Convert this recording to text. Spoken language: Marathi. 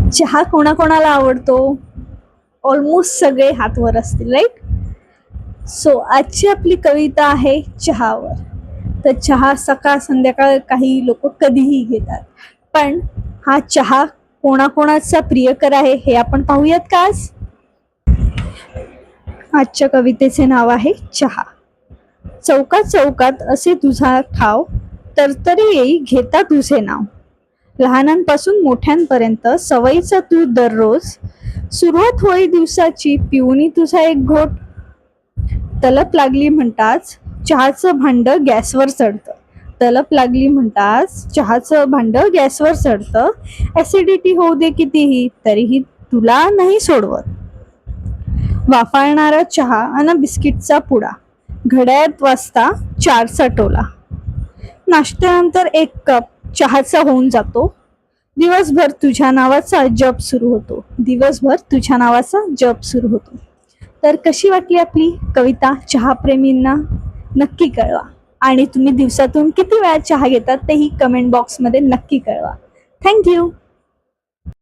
चहा कोणाकोणाला आवडतो? ऑलमोस्ट सगळे हात वर असतील, राईट? सो आजची आपली कविता आहे चहावर. तर चहा सकाळ संध्याकाळ काही लोक कधीही घेतात, पण हा चहा कोणाकोणाचा प्रियकर आहे हे आपण पाहूयात का आज? आजच्या कवितेचे नाव आहे चहा. चौकात चौकात असे तुझा ठाव, तरतरी येई घेता तुझे नाव. लहानांपासून मोठ्यांपर्यंत सवयीचा तू दररोज. सुरुवात होई दिवसाची पिऊनी तुझा एक घोट. तलप लागली म्हणताच चहाचं भांड गॅसवर चढतं. तलप लागली म्हणताच चहाचं भांड गॅसवर चढतं. ऍसिडिटी होऊ दे कितीही तरीही तुला नाही सोडवत. वाफाळणारा चहा आणि बिस्किटचा पुडा. घड्याळात वाजता 4चा टोला. नाश्त्यानंतर 1 कप चहाचा होऊन जातो. दिवसभर तुझ्या नावाचा जप सुरू होतो. दिवसभर तुझ्या नावाचा जप सुरू होतो. तर कशी वाटली आपली कविता चहाप्रेमींना? नक्की कळवा. आणि तुम्ही दिवसातून किती वेळा चहा घेतात तेही कमेंट बॉक्समध्ये नक्की कळवा. थँक्यू.